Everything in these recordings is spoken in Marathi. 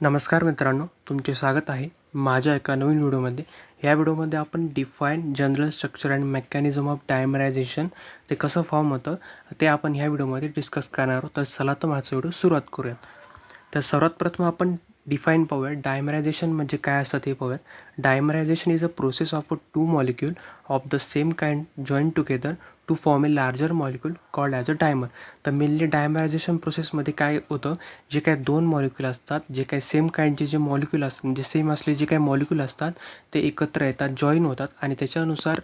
नमस्कार मित्रांनो, तुमचे स्वागत आहे माझ्या एका नवीन व्हिडिओमध्ये. या व्हिडिओमध्ये आपण define general structure and mechanism of dimerisation ते कसं फॉर्म होतं ते आपण ह्या व्हिडिओमध्ये डिस्कस करणार आहोत. तर चला तर माझा व्हिडिओ सुरुवात करूया. तर सर्वात प्रथम आपण डिफाईन पाहूया. डायमरायझेशन म्हणजे काय असतं ते पाहूयात. Dimerization is a process of a two molecule of the same kind join together to form a larger molecule called as a dimer. तर मेनली डायमरायझेशन प्रोसेसमध्ये काय होतं, जे काही दोन मॉलिक्यूल असतात, जे काही सेम काइंडचे जे मॉलिक्यूल असतात, म्हणजे सेम असले जे काही मॉलिक्यूल असतात ते एकत्र येतात, जॉईन होतात आणि त्याच्यानुसार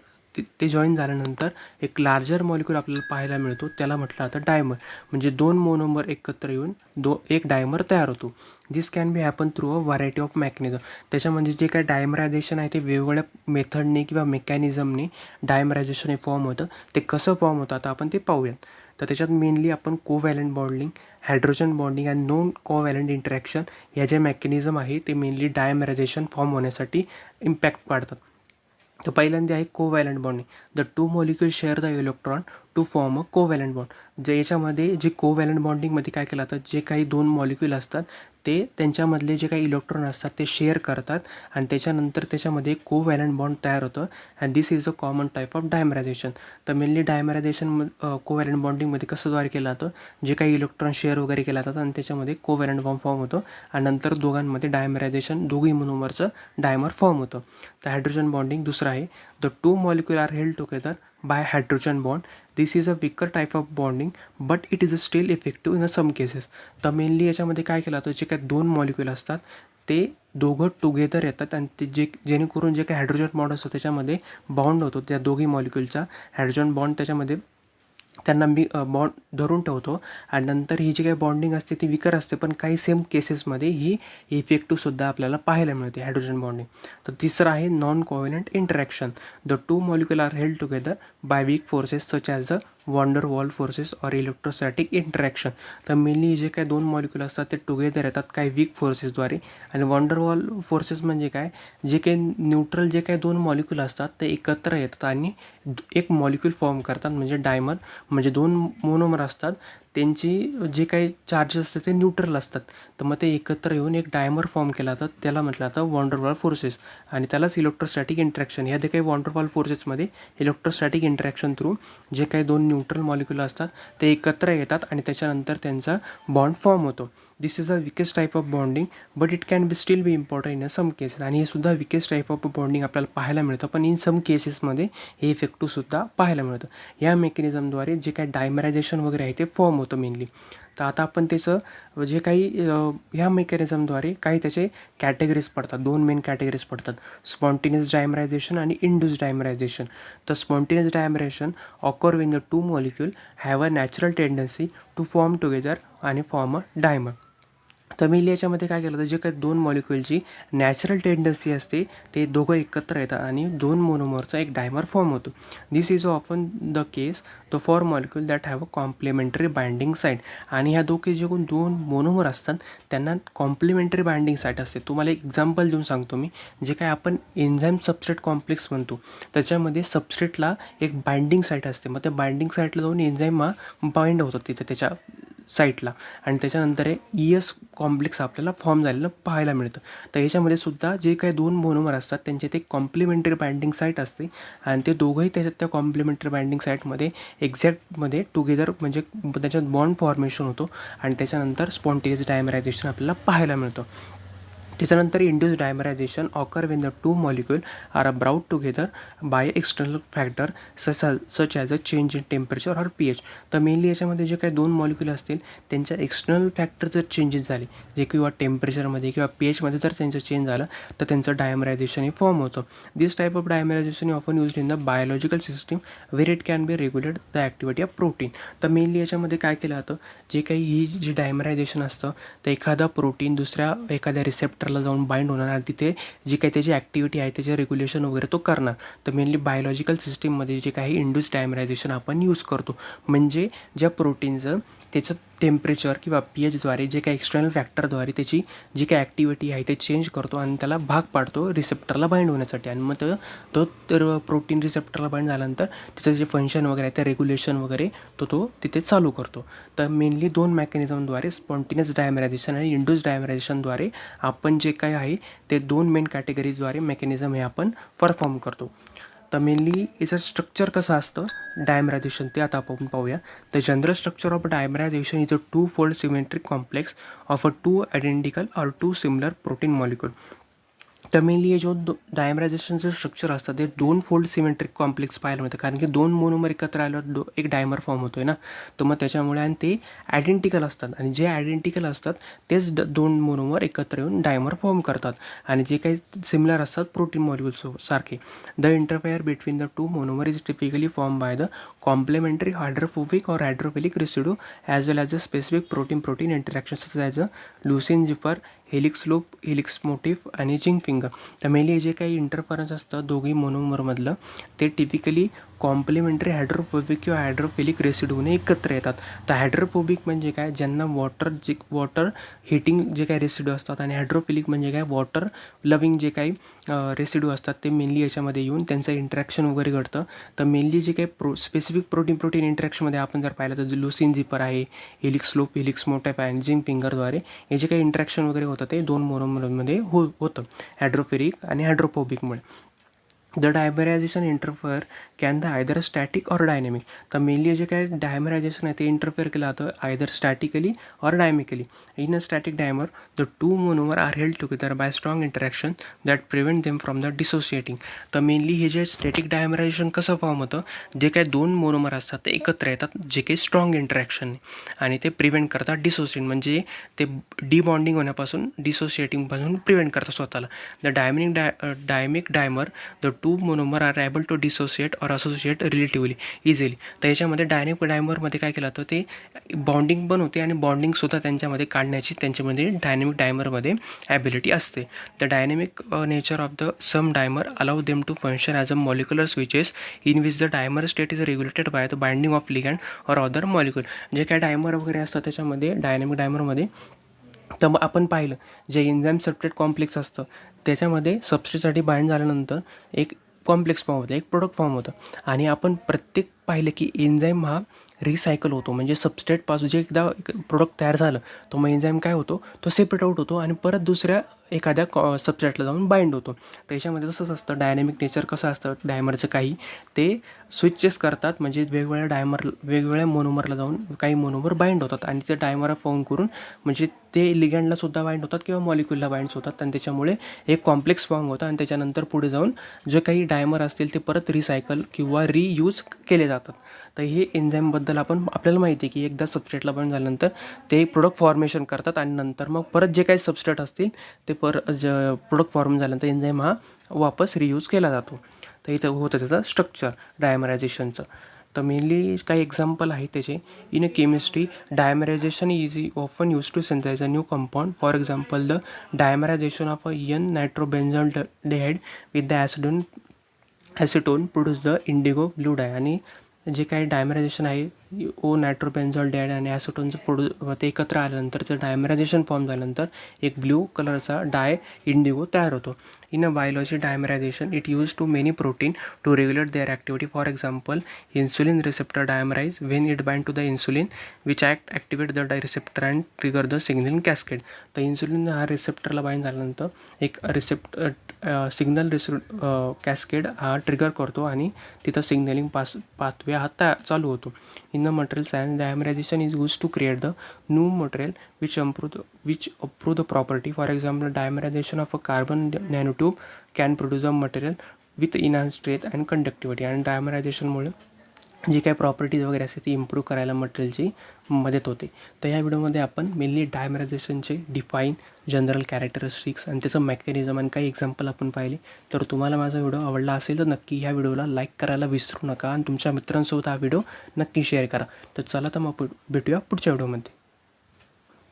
ते जॉईन झाल्यानंतर एक लार्जर मॉलिक्यूल आपल्याला पाहायला मिळतो. त्याला म्हटलं जातं डायमर. म्हणजे दोन मोनोमर एकत्र येऊन एक डायमर तयार होतो. This can be happen through a variety of mechanism. त्याच्यामध्ये जे काही डायमरायझेशन आहे ते वेगवेगळ्या मेथडने किंवा मेकॅनिझमने डायमरायझेशन हे फॉर्म होतं. ते कसं फॉर्म होतं आता आपण ते पाहूयात. तर त्याच्यात मेनली आपण covalent bonding, hydrogen bonding and non covalent interaction या जे मेकॅनिझम आहे ते मेनली डायमरायझेशन फॉर्म होण्यासाठी इम्पॅक्ट पाडतात. तर पहिल्यांदा आहे covalent bonding. The two molecule share the electron to form a covalent bond. जे याच्यामध्ये जे कोव्हॅलंट बॉन्डिंगमध्ये काय केलं जातं, जे काही दोन मॉलिक्यूल असतात ते त्यांच्यामधले जे काही इलेक्ट्रॉन असतात ते शेअर करतात आणि त्याच्यानंतर त्याच्यामध्ये कोव्हॅलंट बॉन्ड तयार होतं. And this is a common type of dimerization. तर मेनली डायमरायझेशन कोव्हॅलंट बॉन्डिंगमध्ये कसं द्वारे केलं जातं, जे काही इलेक्ट्रॉन शेअर वगैरे केला जातात आणि त्याच्यामध्ये कोव्हॅलंट बॉन्ड फॉर्म होतो आणि नंतर दोघांमध्ये डायमरायझेशन दोघी मोनोमरचं डायमर फॉर्म होतं. तर हायड्रोजन बॉन्डिंग दुसरं आहे. The two molecule are held together by hydrogen bond. This is a weaker type of bonding but it is a still effective in a some cases. तर मेनली याच्यामध्ये काय केलं जातं, जे काही दोन मॉलिक्यूल असतात ते दोघं टुगेदर येतात आणि ते जेणेकरून जे काही हायड्रोजन बॉन्ड असतो त्याच्यामध्ये बॉन्ड होतो त्या दोघी मॉलिक्यूलचा. हायड्रोजन बॉन्ड त्याच्यामध्ये त्यांना बॉन्ड धरून ठेवतो आणि नंतर ही जी काही बॉन्डिंग असते ती विकर असते, पण काही सेम केसेसमध्ये ही इफेक्टिव्हसुद्धा आपल्याला पाहायला मिळते हायड्रोजन बॉन्डिंग. तर तिसरं आहे non covalent interaction. The two molecule are held together by weak forces such as the van der Waals forces or electrostatic interaction. तर मेनली जे काही दोन मॉलिक्यूल असतात ते टुगेदर येतात काही वीक फोर्सेसद्वारे. आणि वॉन्डर वॉल फोर्सेस म्हणजे काय, जे काही न्यूट्रल जे काही दोन मॉलिक्यूल असतात ते एकत्र येतात आणि एक मॉलिक्यूल फॉर्म करतात म्हणजे डायमर. म्हणजे दोन मोनोमर असतात, त्यांची जे काही चार्जेस असतात ते न्यूट्रल असतात, तर मग ते एकत्र येऊन एक डायमर फॉर्म केला जातात. त्याला म्हटलं जातं वॉन्डरवॉल फोर्सेस आणि त्यालाच इलेक्ट्रोस्टॅटिक इंटरॅक्शन. ह्या जे काही वॉन्डरवॉल फोर्सेसमध्ये इलेक्ट्रोस्टॅटिक इंटरॅक्शन थ्रू जे काही दोन न्यूट्रल मॉलिक्यूल असतात ते एकत्र येतात आणि त्याच्यानंतर त्यांचा बॉन्ड फॉर्म होतो. This is a weakest type of bonding but it can be still be important in a some cases. आणि हे सुद्धा विकेस्ट टाईप ऑफ बॉन्डिंग आपल्याला पाहायला मिळतं, पण इन सम केसेसमध्ये हे इफेक्टिव्हसुद्धा पाहायला मिळतं. या मेकॅनिझमद्वारे जे काही डायमरायझेशन वगैरे आहे ते फॉर्म होतं मेनली. तर आता आपण त्याचं जे काही ह्या मेकॅनिझमद्वारे काही त्याचे कॅटेगरीज पडतात. दोन मेन कॅटेगरीज पडतात, स्पॉन्टेनियस डायमरायझेशन आणि इंड्यूस डायमरायझेशन. तर spontaneous dimerization occur when the two molecule have a natural tendency to form together आणि फॉर्म अ डायमर. तर मेनली याच्यामध्ये काय केलं तर जे काही दोन मॉलिक्यूलची नॅचरल टेंडन्सी असते ते दोघं एकत्र येतात आणि दोन मोनोमरचा एक डायमर फॉर्म होतो. This is often the case the for molecule that have a complementary binding site. आणि ह्या जे कोण दोन मोनोमर असतात त्यांना कॉम्प्लिमेंटरी बाइंडिंग साईट असते. तुम्हाला एक एक्झाम्पल देऊन सांगतो मी. जे काय आपण एन्झाईम सबस्ट्रेट कॉम्प्लेक्स म्हणतो त्याच्यामध्ये सबस्ट्रेटला एक बाइंडिंग साईट असते. मग त्या बाइंडिंग साईटला जाऊन एन्झाईम बाइंड होतात तिथे त्याच्या साईटला आणि त्याच्यानंतर ES कॉम्प्लेक्स आपल्याला फॉर्म झालेलं पाहायला मिळतं. तर याच्यामध्ये सुद्धा जे काही दोन मोनोमर असतात त्यांचे ते कॉम्प्लिमेंटरी बाइंडिंग साईट असते आणि ते दोघंही त्याच्यात त्या कॉम्प्लिमेंटरी बाइंडिंग साईटमध्ये एक्झॅक्टमध्ये टुगेदर म्हणजे त्याच्यात बॉन्ड फॉर्मेशन होतो आणि त्याच्यानंतर स्पॉन्टेनियस डायमरायझेशन आपल्याला पाहायला मिळतं. त्याच्यानंतर induce dimerization occur when the two molecule are brought together by external factor such as a change in temperature or pH. तर मेनली याच्यामध्ये जे काही दोन मॉलिक्यूल असतील त्यांच्या एक्सटर्नल फॅक्टर जर चेंजेस झाले, जे किंवा टेम्परेचरमध्ये किंवा pHमध्ये जर त्यांचं चेंज झालं तर त्यांचं डायमरायझेशन हे फॉर्म होतं. This type of dimerization often used in the biological system where it can be regulate the activity of protein. तर मेनली याच्यामध्ये काय केलं जातं, जे काही ही जी डायमरायझेशन असतं तर एखादा प्रोटीन दुसऱ्या एखाद्या रिसेप्टरला जाऊन बाइंड होणार आणि तिथे जी काही त्याची ॲक्टिव्हिटी आहे त्याचे रेग्युलेशन वगैरे तो करणार. तर मेनली बायोलॉजिकल सिस्टीममध्ये जे काही इंड्यूस डायमरायझेशन आपण यूज करतो म्हणजे ज्या प्रोटीनचं त्याचं टेम्परेचर किंवा pHद्वारे जे काही एक्सटर्नल फॅक्टरद्वारे त्याची जी काही ॲक्टिव्हिटी आहे ते चेंज करतो आणि त्याला भाग पाडतो रिसेप्टरला बाइंड होण्यासाठी. आणि मग तो तर प्रोटीन रिसेप्टरला बाइंड झाल्यानंतर त्याचं जे फंक्शन वगैरे आहे, ते रेग्युलेशन वगैरे तो तिथे चालू करतो. तर मेनली 2 मेकॅनिझमद्वारे स्पॉन्टेनियस डायमरायझेशन आणि इंड्यूस डायमरायझेशनद्वारे आपण जे काही आहे ते 2 मेन कॅटेगरीजद्वारे मेकॅनिझम हे आपण परफॉर्म करतो. तर मेनली याचं स्ट्रक्चर कसं असतं डायमरायझेशन ते आता आपण पाहूया. The general structure of dimerization is a 2-fold symmetric complex of a 2 identical or 2 similar protein molecule. तर मेनली हे जो डायमरायझेशनचं स्ट्रक्चर असतं ते 2-fold सिमेट्रिक कॉम्प्लेक्स पाहायला मिळतं, कारण की 2 मोनोमर एकत्र आल्यावर एक डायमर फॉर्म होतो आहे ना. तर मग त्याच्यामुळे आणि ते आयडेंटिकल असतात आणि जे आयडेंटिकल असतात तेच 2 मोनोमर एकत्र येऊन डायमर फॉर्म करतात. आणि जे काही सिमिलर असतात प्रोटीन मॉलिक्युल्स सारखे. The interface between the 2 monomer is typically form by the complementary hydrophobic or hydrophilic residue as well as a specific protein interactions as a leucine zipper, helix loop, helix motif आणि जिंक फिंगर. तर मेनली जे काही इंटरफरन्स असतं दोघी मोनोमरमधलं ते टिपिकली कॉम्प्लिमेंटरी हायड्रोफोबिक किंवा हायड्रोफिलिक रेसिड्यूने एकत्र येतात. तर हायड्रोफोबिक म्हणजे काय, ज्यांना वॉटर हिटिंग जे काही रेसिड्यू असतात, आणि हायड्रोफिलिक म्हणजे काय, वॉटर लविंग जे काही रेसिड्यू असतात ते मेनली याच्यामध्ये येऊन त्यांचं इंटरॅक्शन वगैरे घडतं. तर मेनली जे काही स्पेसिफिक प्रोटीन इंटरॅक्शनमध्ये आपण जर पाहिलं तर लुसिन जिपर आहे, हेलिक्स लूप, हेलिक्स मोटिफ आणि जिंक फिंगरद्वारे हे जे काही इंटरॅक्शन वगैरे होतं ते 2 मोनोमरमध्ये होतं हायड्रोफिलिक आणि हायड्रोफोबिकमुळे. The dimerization interface can the either static or dynamic. तर मेनली जे काय डायमरायझेशन आहे ते इंटरफेअर केलं जातं either statically or dynamically. In a static dimer the 2 monomer are held together by strong interaction that prevent them from the dissociating. तर मेनली हे जे स्टॅटिक डायमरायझेशन कसं फॉर्म होतं, जे काही 2 मोनोमर असतात ते एकत्र येतात जे काही स्ट्रॉंग इंटरॅक्शन आणि ते प्रिव्हेंट करतात डिसोसिएट, म्हणजे ते डिबॉन्डिंग होण्यापासून डिसोसिएटिंगपासून प्रिव्हेंट करतात स्वतःला. The dynamic dimer the 2 monomer are able to dissociate or associate relatively easily. तर याच्यामध्ये डायनेमिक डायमरमध्ये काय केलं जातं ते बॉन्डिंग पण होते आणि बॉन्डिंगसुद्धा त्यांच्यामध्ये काढण्याची त्यांच्यामध्ये डायनेमिक डायमरमध्ये ॲबिलिटी असते. The dynamic nature of the some dimer allow them to function as a molecular switches in which the dimer state is regulated by the binding of ligand or other molecule. जे काय डायमर वगैरे असतात त्याच्यामध्ये डायनेमिक डायमरमध्ये, तर मग आपण पाहिलं जे एन्झाईम सबस्ट्रेट कॉम्प्लेक्स असतं त्याच्यामध्ये सबस्ट्रेटसाठी बाइंड झाल्यानंतर एक कॉम्प्लेक्स फॉर्म होतं, एक प्रोडक्ट फॉर्म होतं. आणि आपण प्रत्येक पाहिलं की एन्झाईम हा रिसायकल होतो, म्हणजे सबस्ट्रेटपासून जे एकदा प्रोडक्ट तयार झालं तो मग एन्झाईम काय होतो, तो सेपरेट आउट होतो आणि परत दुसऱ्या एखाद्या सबस्ट्रेटला जाऊन बाइंड होतो. त्याच्यामध्ये तसंच असतं डायनॅमिक नेचर कसं असतं डायमरचं, काही ते स्विचेस करतात, म्हणजे वेगवेगळ्या मोनोमरला जाऊन काही मोनोमर बाइंड होतात आणि ते डायमर फॉर्म करून म्हणजे ते लिगँडला सुद्धा बाइंड होतात किंवा मॉलिक्युलला बाइंड्स होतात आणि त्याच्यामुळे एक कॉम्प्लेक्स फॉर्म होतं आणि त्याच्यानंतर पुढे जाऊन जे काही डायमर असतील ते परत रिसायकल किंवा रियूज केले जातात. तर हे एन्झाईमबद्दल आपल्याला माहिती आहे की एकदा सबस्ट्रेटला बाइंड झाल्यानंतर ते प्रोडक्ट फॉर्मेशन करतात आणि नंतर मग परत जे काही सबस्ट्रेट असतील ते प्रोडक्ट फॉर्म झाल्यानंतर एन्झाईम हा वापस रियूज केला जातो. तर इथं होतं त्याचं स्ट्रक्चर डायमरायझेशनचं. तर मेनली काही एक्झाम्पल आहे त्याचे. In a chemistry dimerization is often use to synthesize a new compound. For example the dimerization of a an nitrobenzaldehyde with the acetone produce the indigo blue dye. आणि जे काही डायमरायझेशन आहे ओ नायट्रोबेन्झॉल्डिहाइड आणि ॲसिटोनचं ते एकत्र आल्यानंतर ते डायमरायझेशन फॉर्म झाल्यानंतर एक ब्ल्यू कलरचा डाय इंडिगो तयार होतो. In a biology dimerization it use to many protein to regulate their activity. For example insulin receptor dimerize when it bind to the insulin which activate the receptor and trigger the signaling cascade. तर इन्सुलिन हा रिसेप्टरला बाइंड झाल्यानंतर एक सिग्नल कॅस्केड हा ट्रिगर करतो आणि तिथं सिग्नलिंग पाथवे हा चालू होतो. In the material science dimerization is use to create the new material which improve the property. For example, dimerization of a carbon nanotube can produce a material with enhance strength and conductivity. आणि डायमरायझेशनमुळे जी काही प्रॉपर्टीज वगैरे असते ती इम्प्रूव्ह करायला मटेरियलची मदत होते. तर या व्हिडिओमध्ये आपण मेनली डायमरायझेशनचे डिफाईन, जनरल कॅरेक्टरिस्टिक्स आणि त्याचं मेकॅनिझम आणि काही एक्झाम्पल आपण पाहिले. तर तुम्हाला माझा व्हिडिओ आवडला असेल तर नक्की ह्या व्हिडिओला लाईक करायला विसरू नका आणि तुमच्या मित्रांसोबत हा व्हिडिओ नक्की शेअर करा. तर चला तर मग भेटूया पुढच्या व्हिडिओमध्ये.